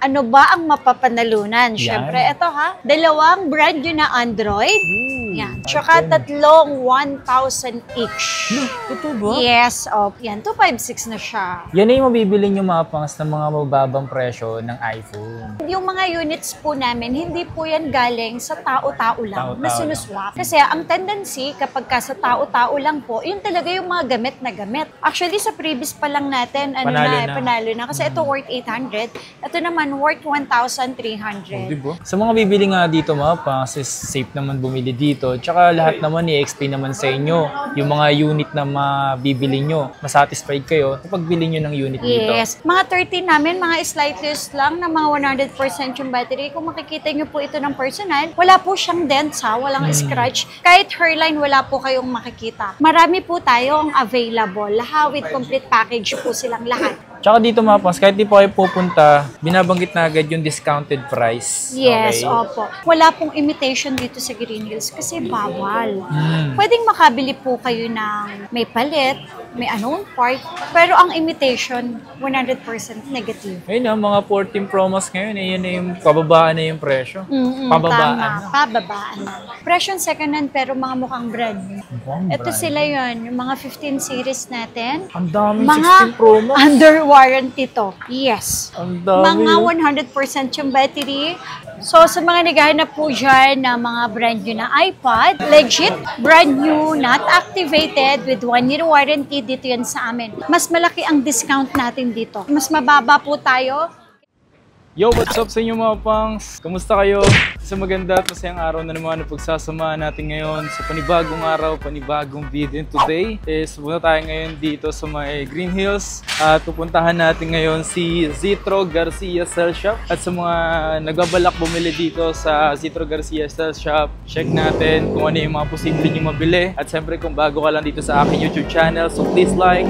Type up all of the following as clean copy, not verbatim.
Ano ba ang mapapanalunan? Siyempre, ito ha, dalawang brand new na Android. Yan. Tsaka tatlong 1,000 each. Ito ba? Yes, yan. 256 na siya. Yan na yung mabibili nyo mga pangs ng mga mababang presyo ng iPhone. Yung mga units po namin, hindi po yan galing sa tao-tao lang na sinuswap. Kasi ang tendency kapag ka sa tao-tao lang po, yun talaga yung mga gamit na gamit. Actually, sa previous pa lang natin, panalo na. Kasi ito worth 800. Ito naman worth 1,300. Diba? Sa mga bibili nga dito mga pangs, safe naman bumili dito. Tsaka lahat naman i-explain naman sa inyo yung mga unit na mabibili nyo. Masatisfied kayo kapag bili nyo ng unit dito. Yes. Mga 13 namin, mga slightly lang na mga 100% yung battery. Kung makikita nyo po ito ng personal, wala po siyang dents ha, walang scratch. Kahit hairline, wala po kayong makikita. Marami po tayong available. With complete package po silang lahat. Tsaka dito mga pangs, kahit di po kayo pupunta, binabanggit na agad yung discounted price. Yes, okay? opo. Wala pong imitation dito sa Green Hills kasi bawal. Pwedeng makabili po kayo ng may palit, may unknown part, pero ang imitation, 100% negative. Ayun na, mga 14 promos ngayon, yun na yung pababaan na yung presyo. Pababaan na. Pababaan na. Presyo second hand pero mga mukhang brand. Ito sila yun, yung mga 15 series natin. Ang dami, mga 16 promos. Under warranty to. Yes. Ang dami. Mga 100% yung battery. So, sa mga naghahanap po dyan ng mga brand new na iPad, legit, brand new, not activated, with 1-year warranty, dito yan sa amin. Mas malaki ang discount natin dito. Mas mababa po tayo. Yo, what's up sa inyo mga pangs? Kamusta kayo? Sa maganda at masayang araw na naman na pagsasamahan natin ngayon sa panibagong araw, panibagong video. And today is pupunta tayo ngayon dito sa may Green Hills at pupuntahan natin ngayon si Zitro Garcia Cell Shop. At sa mga nagbabalak bumili dito sa Zitro Garcia Cell Shop, check natin kung ano yung mga posible nyo mabili. At siyempre kung bago ka lang dito sa aking YouTube channel, so please like,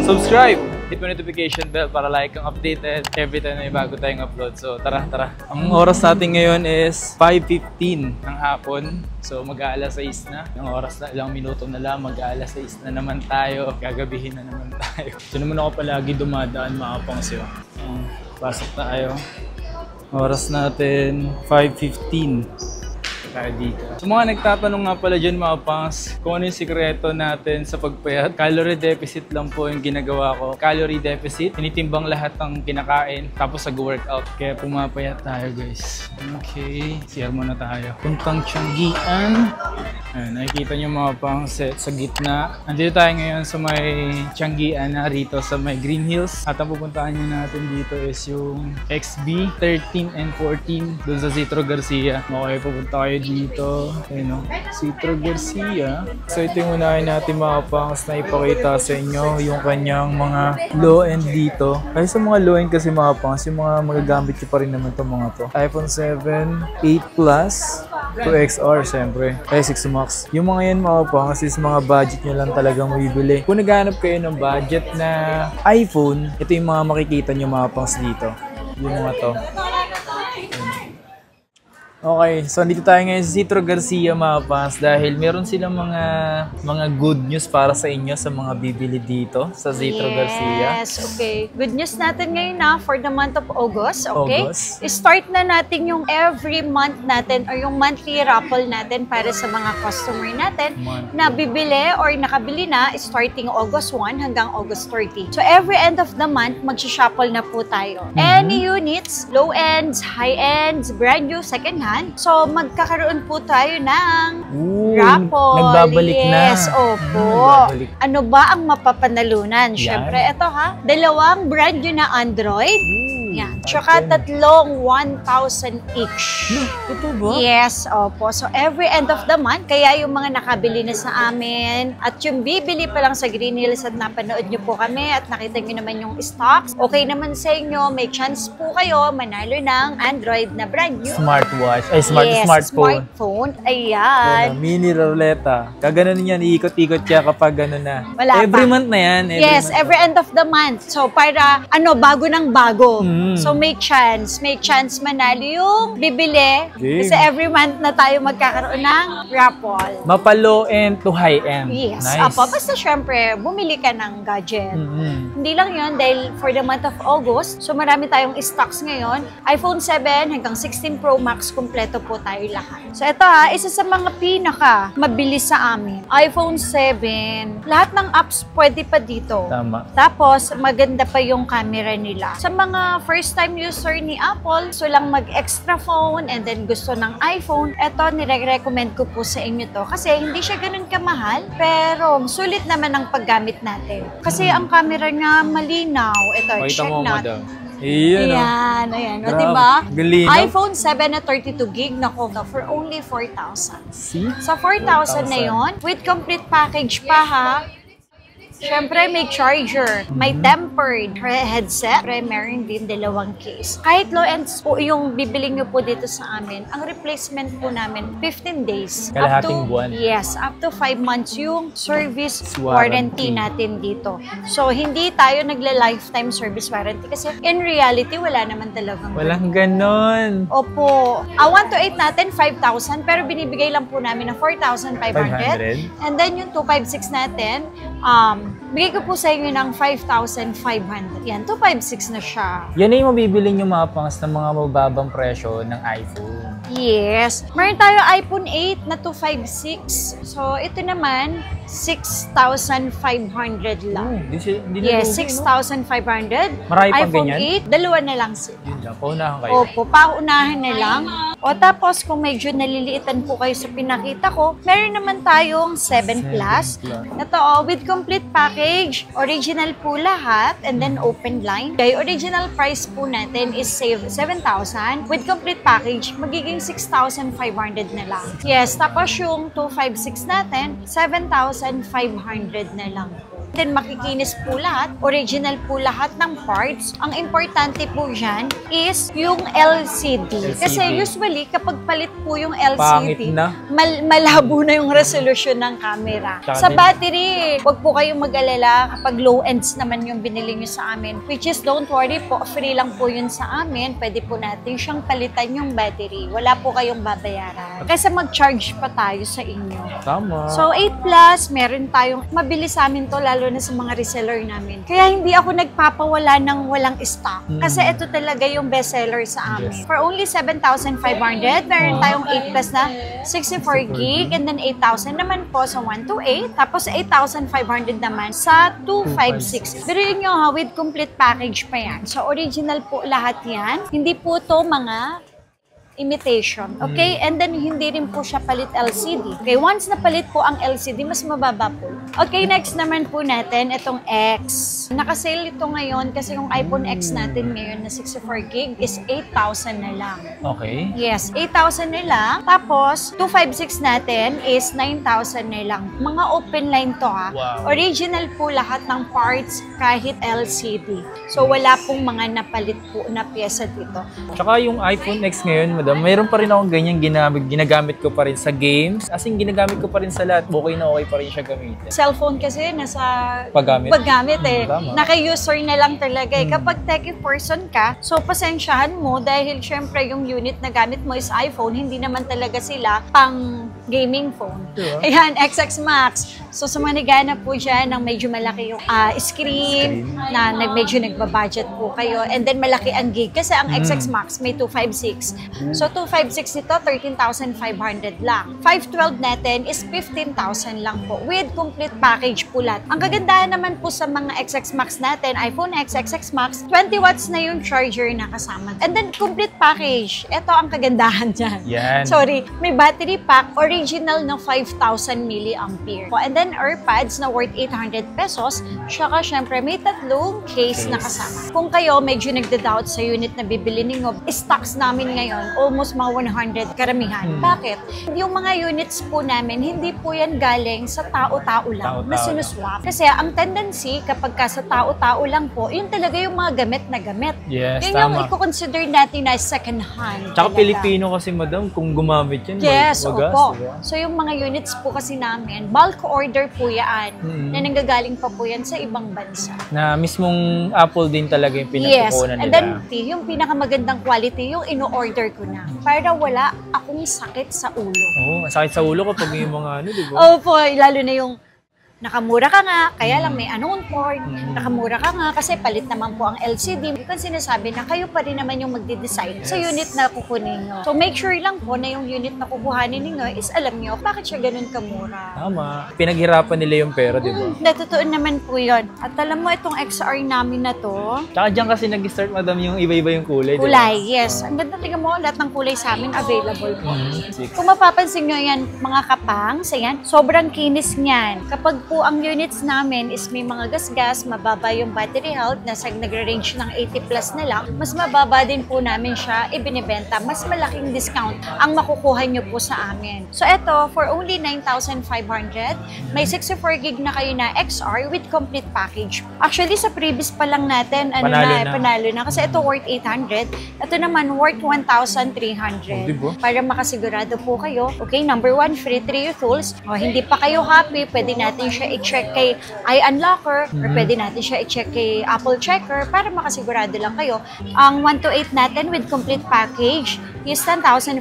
subscribe, hit mo notification bell para like kang updated every time na may bago tayong upload. So tara. Ang oras natin ngayon is 5:15 ng hapon. So mag-aalas 6 na. Ang oras na, ilang minuto na lang, mag-aalas 6 na naman tayo. Gagabihin na naman tayo. So naman ako palagi dumadaan mga pangsyo. Pasok tayo. Oras natin 5:15. Tayo dito. So mga nagtatanong nga pala dyan mga pangs, kung ano yung sikreto natin sa pagpayat. Calorie deficit lang po yung ginagawa ko. Calorie deficit, tinitimbang lahat ng kinakain, tapos nag-workout. Kaya pumapayat tayo guys. Okay, CR muna tayo. Puntang Tianggian. Ayan, nakikita nyo mga pangs sa gitna. Nandito tayo ngayon sa may Tianggian na rito sa may Green Hills. At ang pupuntahan nyo natin dito is yung XB 13 and 14 doon sa Zitro Garcia. Okay, pupunta kayo dito. Ayun o, Zitro Garcia. So ito yung unahin natin mga pangs na ipakita sa inyo yung kanyang mga low-end dito. Kasi sa mga low-end kasi mga pangs, yung mga magagamit ko pa rin naman itong mga to. iPhone 7, 8 Plus, 2XR syempre, S6 Max. Yung mga yan mga pangs is mga budget nyo lang talagang mabibili. Kung naghahanap kayo ng budget na iPhone, ito yung mga makikita nyo mga pangs dito. Yung mga to. Okay, so dito tayo ngayon sa Zitro Garcia mga pangs dahil meron silang mga good news para sa inyo sa mga bibili dito sa Zitro Garcia. Yes, okay. Good news natin ngayon na for the month of August, okay? Start na natin yung every month natin or yung monthly raffle natin para sa mga customer natin na bibili or nakabili na starting August 1 hanggang August 30. So every end of the month, mag-shuffle na po tayo. Any units, low ends, high ends, brand new, second hand. So, magkakaroon po tayo ng raffle. Nagbabalik na. Yes, opo. Ano ba ang mapapanalunan? Siyempre, ito ha, dalawang brand new na Android. Yan. Tsaka tatlong 1,000 each. Ito ba? Yes, opo. So, every end of the month, kaya yung mga nakabili na sa amin at yung bibili pa lang sa Green Hills at napanood nyo po kami at nakita nyo naman yung stocks, okay naman sa inyo, may chance po kayo manalo ng Android na brand new. Smartwatch. Ay, smartphone. Ayan. Mini ruleta. Kaganon yan, iikot-ikot siya kapag gano'n na. Wala every pa. month na yan. Every end of the month. So, para, bago ng bago. So, may chance manalo yung bibili. Kasi every month na tayo magkakaroon ng raffle. Mapa-low end to high end. Yes. Nice. Apo, basta syempre, bumili ka ng gadget. Hindi lang yun, dahil for the month of August, so marami tayong stocks ngayon. iPhone 7 hanggang 16 Pro Max, kompleto po tayo lahat. So ito isa sa mga pinaka mabilis sa amin. iPhone 7, lahat ng apps pwede pa dito. Tama. Tapos, maganda pa yung camera nila. Sa mga first-time user ni Apple, so lang mag-extra phone and then gusto ng iPhone, eto, nire-recommend ko po sa inyo to. Kasi hindi siya ganun kamahal, pero sulit naman ang paggamit natin. Kasi ang camera niya malinaw. Ito, check natin. Ayan, ayan. O, diba? Galino. iPhone 7 na 32 gig, nako, for only 4,000. See? Sa 4,000 na yon, with complete package pa ha, syempre, may charger, may tempered headset, meron din dalawang case. Kahit low-end po yung bibiling nyo po dito sa amin, ang replacement po namin, 15 days. Kalahating buwan. Yes, up to 5 months yung service warranty natin dito. So, hindi tayo nagla-lifetime service warranty kasi in reality, wala naman talagang walang ganon. Opo. 128 natin, 5,000, pero binibigay lang po namin na 4,500. And then yung 256 natin, bigay ko po sa inyo ng 5,500. Yan, 256 na siya. Yan ay mabibili nyo mga pangas ng mga mababang presyo ng iPhone. Yes. Meron tayo iPhone 8 na 256. So, ito naman, 6,500 lang. Yes, 6,500. Marami pang iPhone ganyan? 8, dalawa na lang sila. Yun lang, paunahan kayo. Opo, paunahan na lang. O tapos, kung medyo naliliitan po kayo sa pinakita ko, meron naman tayong 7 Plus. Ito, with complete package, original po lahat, and then open line. Okay, original price po natin is 7,000. With complete package, magiging 6,500 na lang. Yes, tapos yung 256 natin, 7,500 na lang. Then makikinis po lahat, original po lahat ng parts. Ang importante po dyan is yung LCD. Kasi usually kapag palit po yung LCD, malabo na yung resolution ng camera. Sa battery, wag po kayong mag-alala kapag low ends naman yung binili nyo sa amin. Which is, don't worry po, free lang po yun sa amin. Pwede po natin siyang palitan yung battery. Wala po kayong babayaran. Kasi mag-charge pa tayo sa inyo. Tama. So 8 Plus, meron tayong, mabilis sa amin to, lalo na sa mga reseller namin. Kaya hindi ako nagpapawala ng walang stock. Kasi ito talaga yung bestseller sa amin. For only 7,500, meron tayong 8 Plus na 64 gig, and then 8,000 naman po sa 128, tapos 8,500 naman sa 256. Pero yun nyo ha, with complete package pa yan. So original po lahat yan. Hindi po to mga imitation. Okay? And then, hindi rin po siya palit LCD. Okay? Once na palit po ang LCD, mas mababa po. Okay, next naman po natin, itong X. Nakasale ito ngayon kasi yung iPhone X natin ngayon na 64 gig is 8,000 na lang. Okay. Yes, 8,000 na lang. Tapos, 256 natin is 9,000 na lang. Mga open line to ha. Wow. Original po lahat ng parts kahit LCD. So, wala pong mga napalit po na pyesa dito. Tsaka yung iPhone X ngayon, mayroon pa rin akong ganyan ginagamit ko pa rin sa games. As in, ginagamit ko pa rin sa lahat. Okay na okay pa rin siya gamitin. Cellphone kasi nasa paggamit eh. Naka-user na lang talaga eh. Kapag techie person ka, so pasensyahan mo dahil syempre yung unit na gamit mo is iPhone, hindi naman talaga sila pang gaming phone. Diba? Ayan, XX Max. So sumanigana po dyan ng medyo malaki yung screen na medyo nagbabudget po kayo. And then malaki ang gig kasi ang XX Max may 256. So 256 nito, 13,500 lang. 512 natin is 15,000 lang po with complete package po lahat. Ang kagandahan naman po sa mga XX Max natin, iPhone X, XX Max, 20 watts na yung charger na kasama. And then complete package. Ito ang kagandahan dyan. Yan. Sorry, may battery pack, original na 5,000 milliampere. And then AirPods na worth 800 pesos. Tsaka syempre may tatlong case na kasama. Kung kayo medyo nagda-doubt sa unit na bibili ninyo, stocks namin ngayon, almost mga 100 karamihan. Bakit? Yung mga units po namin, hindi po yan galing sa tao-tao lang na sinuswap. Kasi ang tendency kapag ka sa tao-tao lang po, yun talaga yung mga gamit na gamit. Yes, yun yung i-consider natin na second hand. Tsaka Pilipino kasi madam, kung gumamit yan, yes, wagas, opo. diba? So yung mga units po kasi namin, bulk order order po yan. Na nanggagaling pa po yan sa ibang bansa. Na mismong Apple din talaga yung pinagkukunan nila. And then, yung pinakamagandang quality, yung ino-order ko na. Para wala akong sakit sa ulo. Oo, sakit sa ulo kapag yung mga ano, di ba? Opo, lalo na yung nakamura ka nga, kaya lang may unknown port. Nakamura ka nga kasi palit naman po ang LCD. Because sinasabi na kayo pa rin naman yung magde-decide sa unit na kukunin nyo. So make sure lang po na yung unit na kukuhanin ninyo is alam nyo bakit siya ganun kamura. Tama. Pinaghirapan nila yung pera, di ba? Natotoo naman po yun. At alam mo, itong XR namin na to. Tsaka dyan kasi nag-start, madam, yung iba-iba yung kulay, di ba? Kulay, yes. Ang ganda, tingnan mo, lahat ng kulay sa amin available po. Kung mapapansin nyo yan, mga kapang, yan, sobrang kinis niyan. Kapag po ang units namin is may mga gasgas, mababa yung battery health, nasa nagre-range ng 80 plus na lang, mas mababa din po namin siya ibinibenta. Mas malaking discount ang makukuha nyo po sa amin. So eto, for only 9,500, may 64 gig na kayo na XR with complete package. Actually, sa previous pa lang natin, panalo na. Kasi ito worth 800, ito naman worth 1,300. Diba? Para makasigurado po kayo, okay, number 1, free 3 tools. O, hindi pa kayo happy, pwede natin siya i-check kay iUnlocker or pwede natin siya i-check kay Apple Checker para makasigurado lang kayo. Ang 128 natin with complete package is 10,500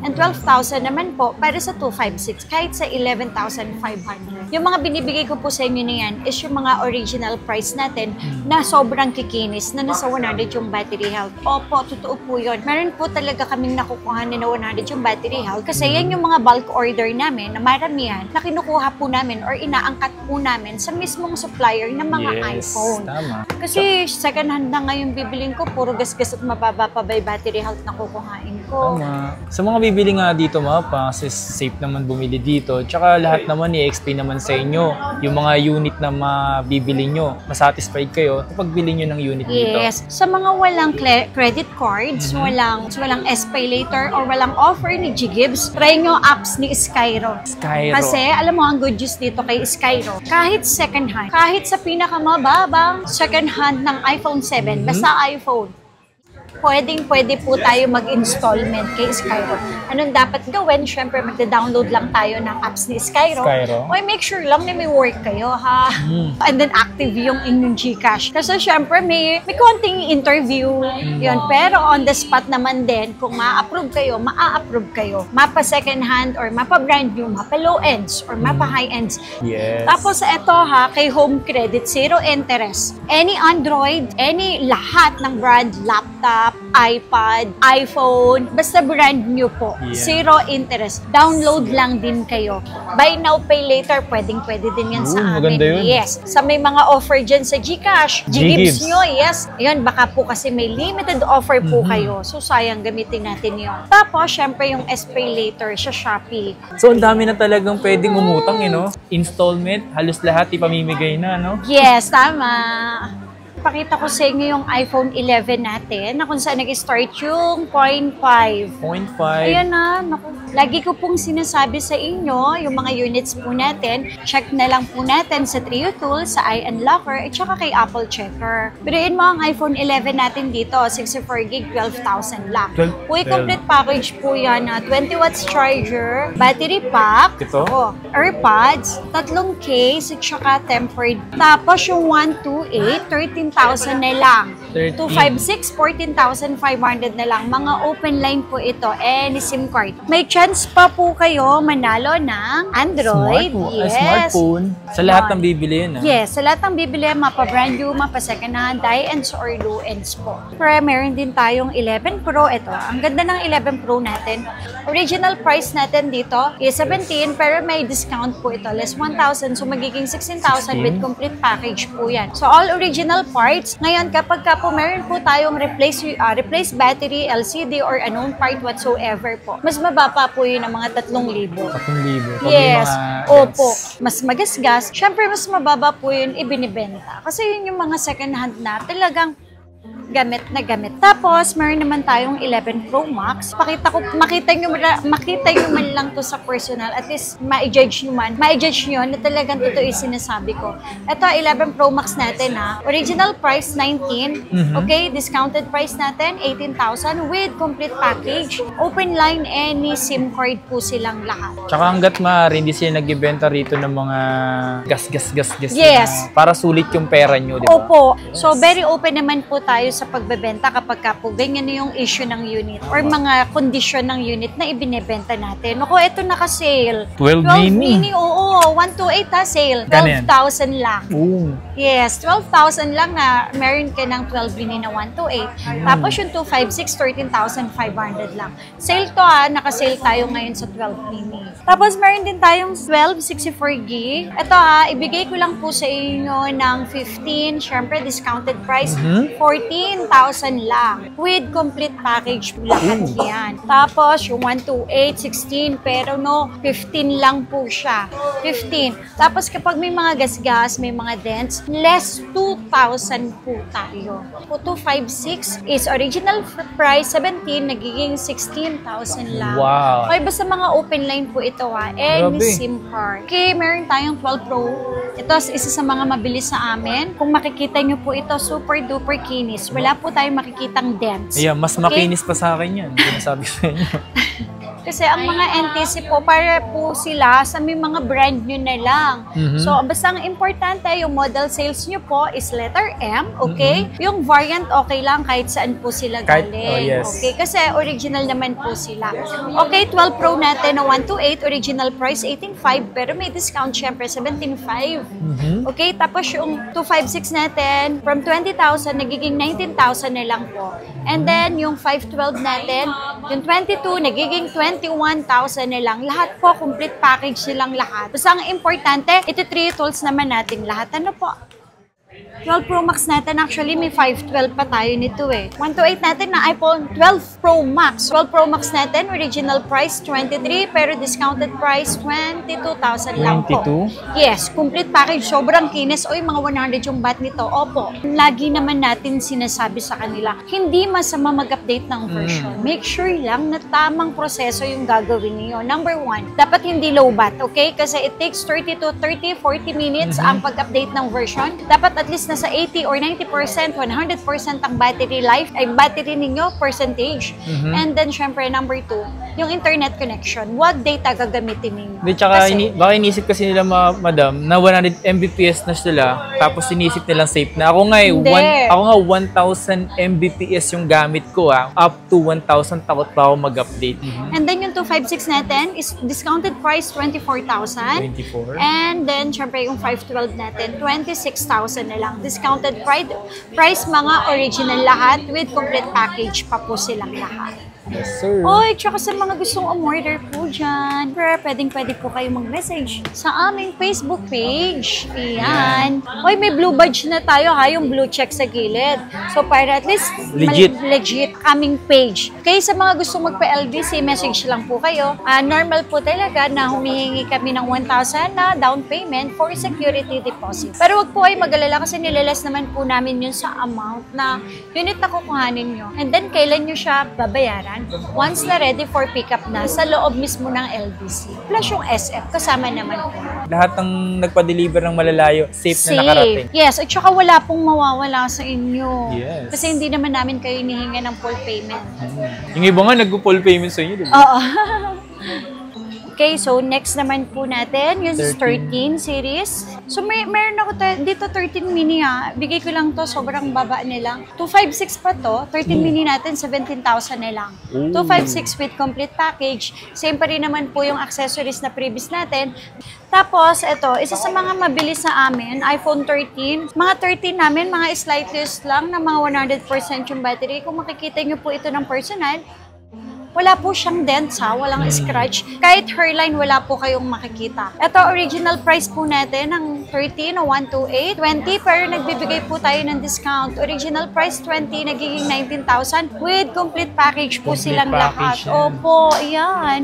and 12,000 naman po para sa 256 kahit sa 11,500. Yung mga binibigay ko po sa inyo na yan is yung mga original price natin na sobrang kikinis na nasa 100 yung battery health. Opo, totoo po yun. Meron po talaga kaming nakukuha na 100 yung battery health kasi yan yung mga bulk order namin na maramihan na kinukuha po namin or inaangkat po namin sa mismong supplier ng mga iPhone. Tama. Kasi second hand na ngayon bibiling ko, puro gasgas at mababa pa ba yung battery health na kukuhain ko. Tama. Sa mga bibili nga dito mga pa, kasi safe naman bumili dito. Tsaka lahat naman i-explain naman sa inyo yung mga unit na mabibili nyo. Masatisfied kayo kapag bili nyo ng unit dito. Yes. Sa mga walang credit cards, walang SPay later or walang offer ni G-Gibbs, try nyo apps ni Skyro. Kasi alam mo, ang good news dito kay Skyro, kahit second hand, kahit sa pinakamababang second hand ng iPhone 7, basta iPhone, pwede po tayo mag-installment kay Skyro. Anong dapat gawin? Siyempre, magda-download lang tayo ng apps ni Skyro. Okay, make sure lang na may work kayo, ha? And then, active yung inyong Gcash. Kasi siyempre, may konting interview. Yun. Pero on the spot naman din, kung ma-approve kayo, ma-approve kayo. Mapa second hand or mapa brand new, mapa low ends or mapa high ends. Yes. Tapos, eto ha, kay Home Credit, 0 interest. Any Android, lahat ng brand, laptop, iPad, iPhone, basta brand new po. Yeah. 0 interest. Download lang din kayo. Buy now, pay later, pwedeng-pwede din yan sa amin. Maganda yun. Yes. Sa may mga offer dyan sa Gcash, G-Gibbs nyo, yes. Ayun, baka po kasi may limited offer po kayo. So, sayang gamitin natin yun. Tapos, syempre yung SPay later sa Shopee. So, ang dami na talagang pwedeng umutang, no? Installment, halos lahat ipamimigay na, no? Yes, tama. Pakita ko sa inyo yung iPhone 11 natin na kung saan nag-start yung 0.5. 0.5. Ayan na, naku. Lagi ko pong sinasabi sa inyo, yung mga units po natin, check na lang po natin sa Trio Tools, sa iUnlocker, at saka kay Apple Checker. Biruin mo ang iPhone 11 natin dito, 64 gig, 12,000 lang. Full complete package po yan na 20 watts charger, battery pack, AirPods, 3 case, at saka tempered. Tapos yung 128, 13,000 na lang. 256, 14,500 na lang. Mga open line po ito, any SIM card. May chance pa po kayo manalo ng Android. Smartphone. Sa lahat ng bibili yun, Yes, sa lahat ng bibili, mapa brand new, mapa second hand, high ends or low ends po. Pero meron din tayong 11 Pro. Ito, ang ganda ng 11 Pro natin. Original price natin dito is 17, pero may discount po ito. Less 1,000, so magiging 16,000 with complete package po yan. So all original parts. Ngayon, kapag po meron po tayong replace battery, LCD, or unknown part whatsoever po, mas mababa po yun ng mga 3,000. 3,000. Yes. Opo. Mas magasgas. Siyempre, mas mababa po yun ibinibenta. Kasi yun yung mga second hand na talagang gamit na gamit. Tapos, meron naman tayong 11 Pro Max. Makita nyo man lang to sa personal. At least, ma-judge nyo na talagang totoo yung sinasabi ko. Ito, 11 Pro Max natin ha. Original price, 19. Okay, discounted price natin, 18,000 with complete package. Open line, any SIM card po silang lahat. Tsaka hanggat maaari, hindi sila nagbibenta rito ng mga gas. Yes. Para sulit yung pera nyo, di ba? Opo. So, very open naman po tayo sa pagbebenta kapag po ganyan yung issue ng unit or mga kondisyon ng unit na ibinebenta natin. Naku, ito naka-sale. 12 mini. Oo. 128 ha, sale. 12,000 lang. Ooh. Yes, 12,000 lang na meron ka ng 12 mini na 128. Tapos yung 256, 13,500 lang. Sale to ha, naka-sale tayo ngayon sa 12 mini. Tapos meron din tayong 12, 64GB. Ito ha, ibigay ko lang po sa inyo ng 15. Syempre, discounted price, 14,000 lang. With complete package po lahat yan. Tapos, yung 128, 16, pero no, 15 lang po siya. 15. Tapos, kapag may mga gasgas, may mga dents, less 2,000 po tayo. 256 is original price, 17, nagiging 16,000 lang. Wow. Okay, basta mga open line po ito ha. Any Grabe. SIM card. Okay, meron tayong 12 Pro. Ito, isa sa mga mabilis sa amin. Kung makikita nyo po ito, super duper kinis. Wala po tayong makikitang dents. Yeah, mas makinis pa sa akin yan. Sinasabi sa inyo. Kasi ang mga NTC po, para po sila sa may mga brand nyo na lang. So, basta ang importante, yung model sales nyo po is letter M, okay? Yung variant, okay lang kahit saan po sila galing. Okay? Kasi original naman po sila. Okay, 12 Pro natin na 128, original price 18,500, pero may discount syempre 17,500. Okay, tapos yung 256 natin, from 20,000, nagiging 19,000 na lang po. And then, yung 512 natin, yung 22, nagiging 21,000 na lang. Lahat po, complete package silang lahat. Basta ang importante, ito 3 tools naman natin lahat. Ano po? 12 Pro Max natin, actually may 512 pa tayo nito eh. 128 natin na iPhone 12 Pro Max. 12 Pro Max natin, original price 23, pero discounted price 22,000 lang po. 22? Yes, complete package. Sobrang kinis. O yung mga 100 yung bat nito. Opo, lagi naman natin sinasabi sa kanila, hindi masama mag-update ng version. Make sure lang na tamang proseso yung gagawin niyo. Number 1, dapat hindi low bat, okay? Kasi it takes 30 to 30, 40 minutes ang pag-update ng version. Dapat at least nasa 80 or 90%, 100% ang battery life, ay battery ninyo, percentage. And then, syempre, number 2, yung internet connection. What data gagamitin ninyo? Di, tsaka baka inisip kasi nila, madam, na 100 Mbps na sila, tapos inisip nilang safe na. Ako nga 1,000 Mbps yung gamit ko up to 1,000, takot pa ako mag-update. And then, yung 256 natin is discounted price 24,000. 24. And then, syempre, yung 512 natin, 26,000 na lang. Discounted price mga original lahat with complete package pa po silang lahat. Yes, sir. Oy, tsaka sa mga gustong umorder po dyan, pwede po kayo mag-message sa aming Facebook page. Ayan. Oy, may blue badge na tayo ha, yung blue check sa gilid. So, para at least legit aming page. Okay, sa mga gustong magpa-LBC, message lang po kayo. Normal po talaga na humihingi kami ng 1,000 na down payment for security deposit. Pero wag po kayo mag-alala kasi nileles naman po namin yun sa amount na unit na kukuhanin nyo. And then, kailan nyo siya babayaran? Once na ready for pickup na sa loob mismo ng LBC. Plus yung SF, kasama naman po. Lahat ng nagpa-deliver ng malalayo, safe na nakarating. Yes, at saka wala pong mawawala sa inyo. Yes. Kasi hindi naman namin kayo hinihinga ng full payment. Yung iba nga, nag-full payment sa inyo, di ba? Oo. Okay, so next naman po natin, yung 13 series. So meron ako dito 13 mini Bigay ko lang to, sobrang baba nila. 256 pa to, 13 mini natin, 17,000 na lang. 256 with complete package. Same pa rin naman po yung accessories na previous natin. Tapos, ito, isa sa mga mabilis sa amin, iPhone 13. Mga 13 namin, mga slightest lang na mga 100% yung battery. Kung makikita nyo po ito ng personal, wala po siyang dents walang scratch. Kahit hairline, wala po kayong makikita. Ito, original price po natin ng 13 o 128, 20, pero nagbibigay po tayo ng discount. Original price 20, nagiging 19,000 with complete package po Complete silang package lahat. yan. Opo, ayan.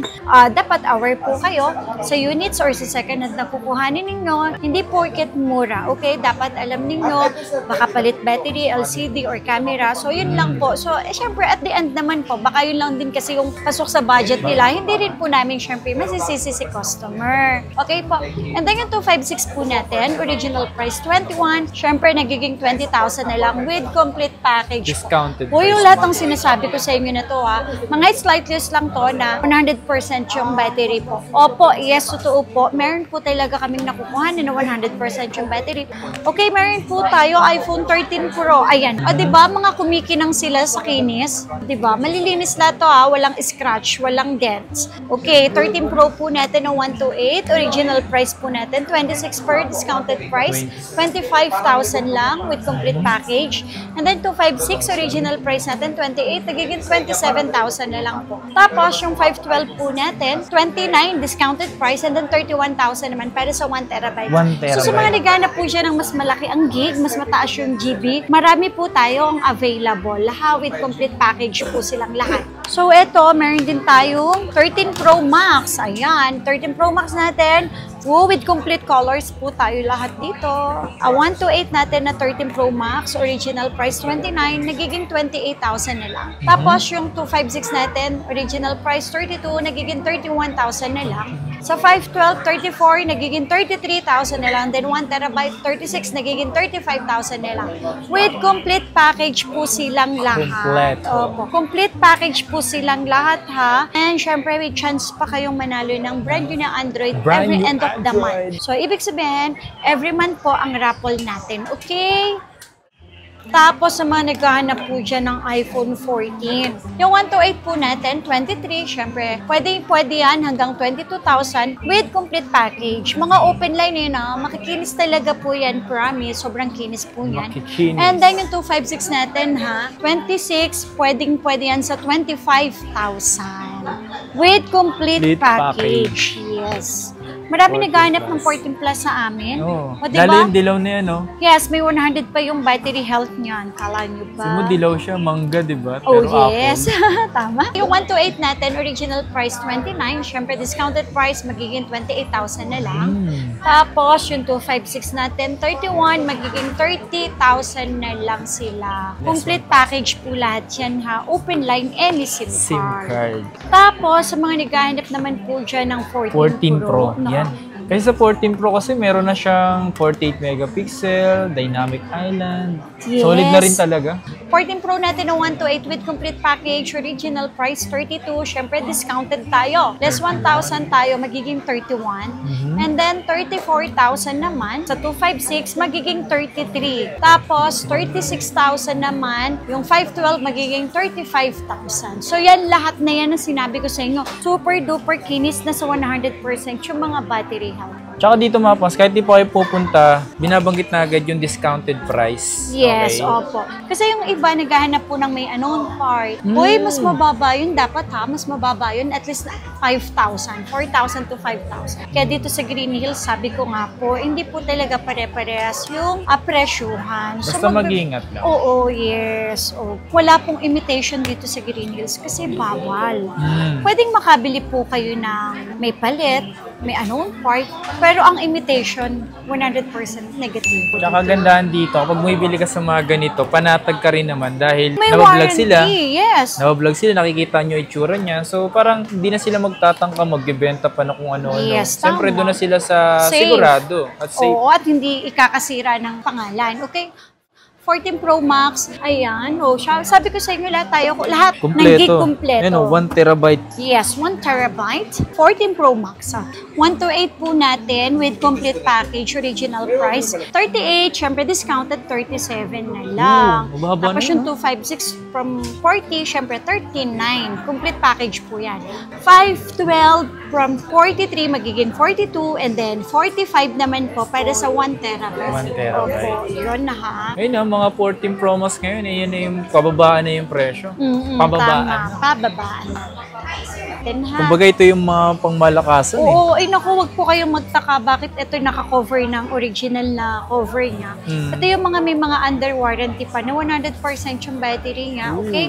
Dapat aware po kayo sa units or sa second hand na kukuhanin ninyo. Hindi porket mura, okay? Dapat alam ninyo, baka palit battery, LCD, or camera. So, yun lang po. So, syempre, at the end naman po, baka yun lang din kasi yung pasok sa budget nila. Hindi rin po namin, syempre, masisisi si customer. Okay po. And then yung 256 po natin, original price 21. Syempre, nagiging 20,000 na lang with complete package. Discounted Po yung price. lahat ng sinasabi ko sa inyo na to ha. Mga slight list lang to na 100% yung battery po. Opo, yes, totoo po. Meron po talaga kaming nakukuha na 100% yung battery. Okay, meron po tayo iPhone 13 Pro. Ayan. O diba, mga kumikinang sila sa kinis? Diba, malilinis na to ha. Walang scratch, walang dents. Okay, 13 Pro po natin ng 128. Original price po natin, 26 per discounted price. 25,000 lang with complete package. And then 256, original price natin, 28. Nagiging 27,000 na lang po. Tapos, yung 512 po natin, 29 discounted price. And then 31,000 naman para sa 1 terabyte. 1 terabyte. So, sa mga naghanap po dyan ng mas malaki ang gig, mas mataas yung GB, marami po tayong available. Lahat with complete package po silang lahat. So, eto, meron din tayong 13 Pro Max. Ayan, 13 Pro Max natin. With complete colors po tayo lahat dito. 128 natin na 13 Pro Max, original price 29, nagiging 28,000 na lang. Tapos yung 256 natin, original price 32, nagiging 31,000 na lang. Sa 512, 34, nagiging 33,000 na lang. Then 1 terabyte, 36, nagiging 35,000 na lang. With complete package po silang lahat. Complete. Opo. Complete package po silang lahat ha. And syempre, may chance pa kayong manalo ng brand new na Android every end of the month. So, ibig sabihin, every month po ang raffle natin. Okay? Tapos, sa mga naghahanap po dyan ng iPhone 14. Yung 128 po natin, 23, syempre, pwede yan hanggang 22,000 with complete package. Mga open line yun makikinis talaga po yan, promise. Sobrang kinis po yan. Makikinis. And then yung 256 natin 26, pwede yan sa 25,000 with complete package. Yes. Marami naghahanap ng 14 Plus sa amin. Oh. O, diba? Lalo yung dilaw na yan, no? Yes, may 100 pa yung battery health niyan. Kala nyo ba? Mo dilaw siya, mangga, di ba? Oh, Pero yes. apple. Tama. Yung 128 natin, original price 29. Siyempre, discounted price, magiging 28,000 na lang. Tapos, yung 256 natin, 31, magiging 30,000 na lang sila. Complete package po lahat yan, ha? Open line, any SIM card. Tapos, sa mga naghahanap naman po dyan ng 14 Pro. Yan. Kasi sa 14 Pro kasi meron na siyang 48 megapixel, dynamic island. Yes. Solid na rin talaga. 14 Pro natin ng 128 with complete package, original price 32. Syempre, discounted tayo. Less 1,000 tayo, magiging 31. And then, 34,000 naman. Sa 256, magiging 33. Tapos, 36,000 naman. Yung 512, magiging 35,000. So, yan lahat na yan ang sinabi ko sa inyo. Super duper kinis na sa 100% yung mga battery health. Tsaka dito mga pas, kahit di po kayo pupunta, binabanggit na agad yung discounted price. Yes, Okay? opo. Kasi yung iba naghahanap po ng may unknown part. Uy, mas mababa yun. Dapat ha, mas mababa yun. At least 5,000. 4,000 to 5,000. Kaya dito sa Green Hills, sabi ko nga po, hindi po talaga pare-parehas yung apresyuhan. Basta mag-iingat lang. Oo, yes. Oh. Wala pong imitation dito sa Green Hills kasi bawal. Pwedeng makabili po kayo ng may palit, may unknown part, pero ang imitation, 100% negative. Tsaka gandahan dito, kapag bumibili ka sa mga ganito, panatag ka rin naman dahil May nabablog warranty, sila. yes. Nabablog sila, nakikita nyo itsura niya. So parang hindi na sila magtatangka, magbebenta pa na kung ano-ano. Yes, Siyempre tama. doon na sila sa Safe. sigurado at safe. Oo, at hindi ikakasira ng pangalan. Okay? 14 Pro Max, ayan. Oh, sabi ko sa inyo lahat ng gig kompleto. Ano, 1 terabyte. Yes, 1 terabyte. 14 Pro Max. 128 po natin with complete package, original price. 38, syempre discounted 37 na lang. mababa Tapos na yung 256 from 40, syempre 39. Complete package po yan. 512 from 43, magiging 42. And then 45 naman po para sa 1 terabyte. 1 terabyte. Opo, yun na ha. Ngayon na, mga 14 Pro Max ngayon, yan na yung pababaan na yung presyo. Pababaan. Tama, pababaan. natin, ha? Kumbaga ito yung mga pangmalakasan eh. Oo, ay naku, wag po kayong magtaka bakit ito naka-cover ng original na cover niya. Ito yung mga may mga under warranty pa na 100% yung battery niya, okay?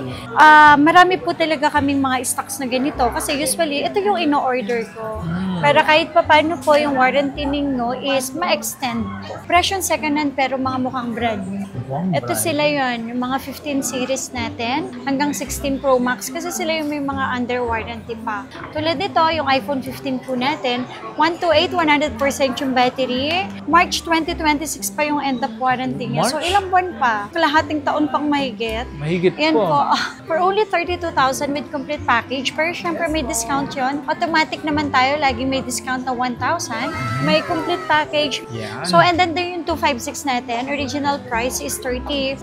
Marami po talaga kaming mga stocks na ganito kasi usually ito yung ino-order ko. Pero kahit pa paano po yung warranty ninyo is ma-extend po. Presyo second hand pero mga mukhang brand new. Ito sila yun, yung mga 15 series natin hanggang 16 Pro Max kasi sila yung may mga under warranty pa. Tulad nito, yung iPhone 15 po natin, 128, 100% yung battery. March 2026 pa yung end of warranty niya. March? So ilang buwan pa? Kalahating taon pang mahigit. Mahigit Yan po. po. For only 32,000 with complete package. Pero syempre may discount yun. Automatic naman tayo, laging may discount na 1,000. May complete package. Yan. So and then yung 256 natin, original price is 35.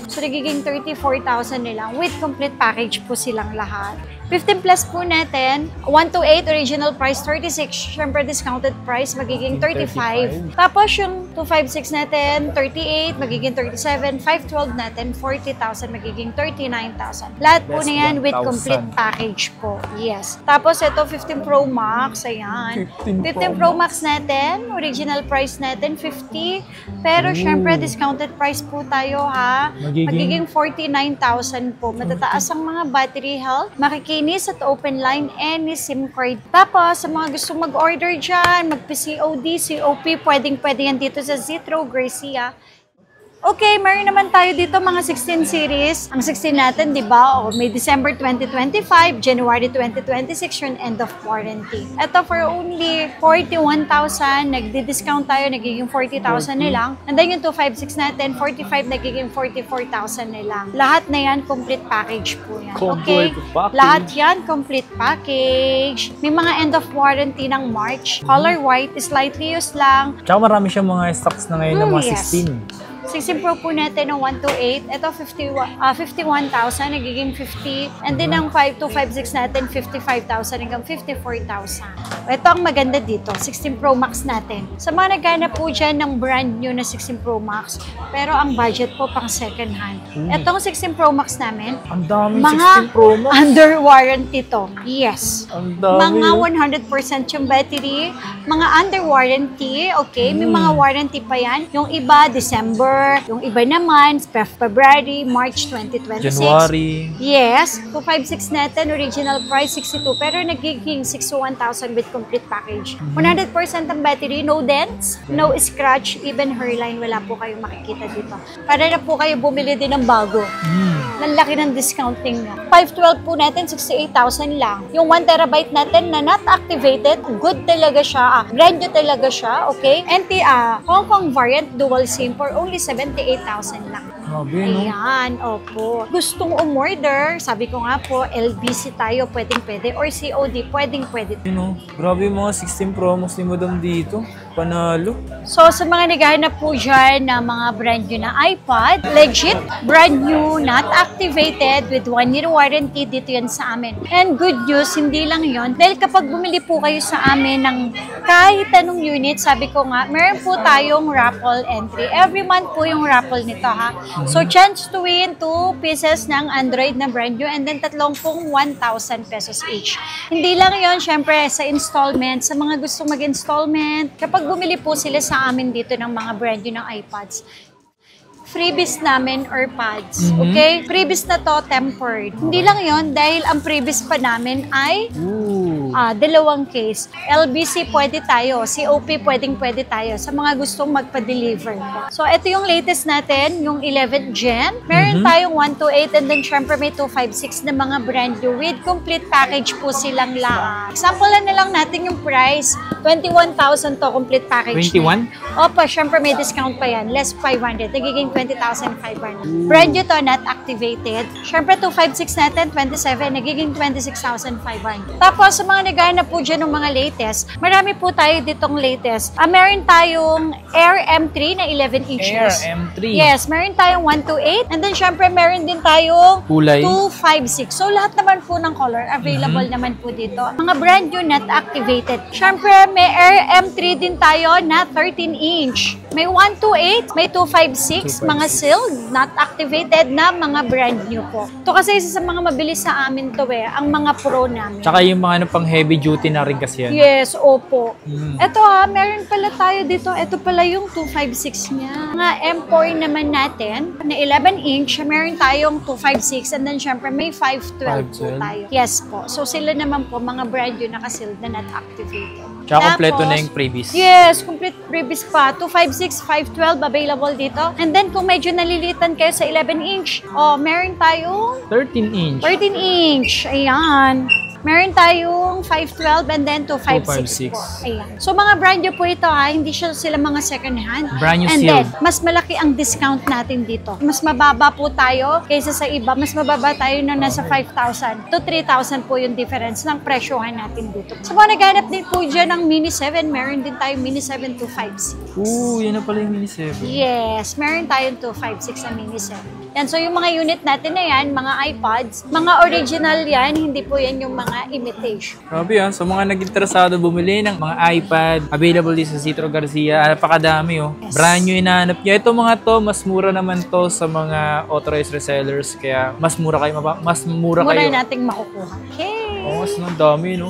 So nagiging 34,000 nilang with complete package po silang lahat. 15 plus po natin, 128 original price, 36. Syempre discounted price, magiging 35. Tapos yung 256 natin, 38, magiging 37. 512 natin, 40,000, magiging 39,000. Lahat po na yan with complete package po. Yes. Tapos ito, 15 Pro Max, ayan. 15 Pro Max natin, original price natin, 50. Pero syempre discounted price po tayo ha. Magiging 49,000 po. Matataas ang mga battery health. Makikinis at open line any SIM card. Tapos, sa mga gusto mag-order dyan, mag-PCOD, COP, pwedeng-pwede yan dito sa Zitro, Gracia. Okay, meron naman tayo dito mga 16 series. Ang 16 natin, di ba? May December 2025, January 2026, yung end of warranty. Ito for only 41,000, nagdi-discount tayo, nagiging 40,000 nilang. And then yung 256 natin, 45, nagiging 44,000 nilang. Lahat na yan, complete package po yan. Okay? Lahat yan, complete package. May mga end of warranty ng March. Color white, slightly used lang. Tsaka marami siyang mga stocks na ngayon ng mga 16. 16 Pro po natin ng 128. Ito, 51,000, nagiging 50. And then ang 5256 natin, 55,000 hanggang 54,000. Ito ang maganda dito, 16 Pro Max natin. Sa mga naghanap po dyan ng brand new na 16 Pro Max, pero ang budget po pang second hand. Itong 16 Pro Max namin, ang daming mga 16 Pro Max. Under warranty to. Yes. Ang dami. Mga 100% yung battery, mga under warranty, okay? May mga warranty pa yan. Yung iba, December, yung iba naman, February, March 2026. January. Yes. 256 natin, original price 62, pero nagiging 61,000 with complete package. 100% ang battery, no dents, no scratch, even hairline, wala po kayong makikita dito. Para na po kayo bumili din ng bago. Ang laki ng discounting nyo. 512 po natin, 68,000 lang. Yung 1 terabyte natin na not activated, good talaga siya. Brand new talaga siya, okay? NTA, Hong Kong variant, dual SIM for only 78,000 lang. Grabe, no? Ayan, opo. Gustong umorder, sabi ko nga po, LBC tayo, pwedeng-pwede, or COD, pwedeng-pwede. Grabe yung mga 16 Pro Max ni Madam dito. Panalo. So, sa mga naghahanap po dyan na mga brand new na iPad, legit, brand new, not activated, with 1-year warranty, dito yan sa amin. And good news, hindi lang yon dahil kapag bumili po kayo sa amin ng kahit anong unit, sabi ko nga, meron po tayong raffle entry. Every month po yung raffle nito, ha? So, chance to win 2 pieces ng Android na brand new and then 1,000 pesos each. Hindi lang yon syempre, sa installment, sa mga gustong mag-installment, kapag bumili po sila sa amin dito ng mga brand new ng iPads, freebies namin or pads. Okay? Freebies na to, tempered. Hindi lang yon dahil ang freebies pa namin ay dalawang case. LBC pwede tayo, COP pwedeng-pwede tayo sa mga gustong magpa-deliver. So, ito yung latest natin, yung 11th Gen. Meron tayong 128 and then syempre may 256 na mga brand new with complete package po silang lahat. Example na lang natin yung price. 21,000 to complete package. 21? Opo, syempre may discount pa yan. Less 500. Nagiging 20,500. Brand new to, not activated. Syempre 256 natin, 27. Nagiging 26,500. Tapos sa mga mga naghahanap po dyan ng mga latest, marami po tayo ditong latest. Meron tayong Air M3 na 11 inches. Air M3. Yes, meron tayong 128. And then, syempre, meron din tayong Kulay. 256. So, lahat naman po ng color available naman po dito. Mga brand new not activated. Syempre, may Air M3 din tayo na 13 inch. May 128, may 256, mga sealed, not activated na mga brand new po. Ito kasi isa sa mga mabilis sa amin to ang mga pro namin. Tsaka yung mga pang heavy duty na rin kasi yan. Yes, opo. Ito meron pala tayo dito. Ito pala yung 256 niya. Mga M4 naman natin, na 11 inch, meron tayong 256 and then syempre may 512 po tayo. Yes po. So sila naman po, mga brand new naka-sealed na not activated. Tsaka kompleto na yung previous. Yes, complete previous pa. 256, 512 available dito. And then kung medyo nalilitan kayo sa 11 inch, meron tayong 13 inch. 13 inch. Ayan. Meron tayong 512 and then 256 po. Ayan. So mga brand new po ito hindi sila mga second hand. Brand new and sealed. then, mas malaki ang discount natin dito. Mas mababa po tayo kaysa sa iba. Mas mababa tayo na nasa 5,000 to 3,000 po yung difference ng presyohan natin dito. So mga naghanap din po dyan ng Mini 7, meron din tayong Mini 7 256. Yan na pala yung Mini 7. Yes, meron tayong 256 na Mini 7. Yan, so yung mga unit natin na yan, mga iPods, mga original yan, hindi po yan yung mga imitation. Grabe sa mga nag-interesado bumili ng mga iPad, available din sa Citro Garcia, napakadami Yes. Brand new hinahanap nyo. Ito mga to, mas mura naman to sa mga authorized resellers, kaya mas mura kayo Mura nating makukuha. Okay. Mas dami, no?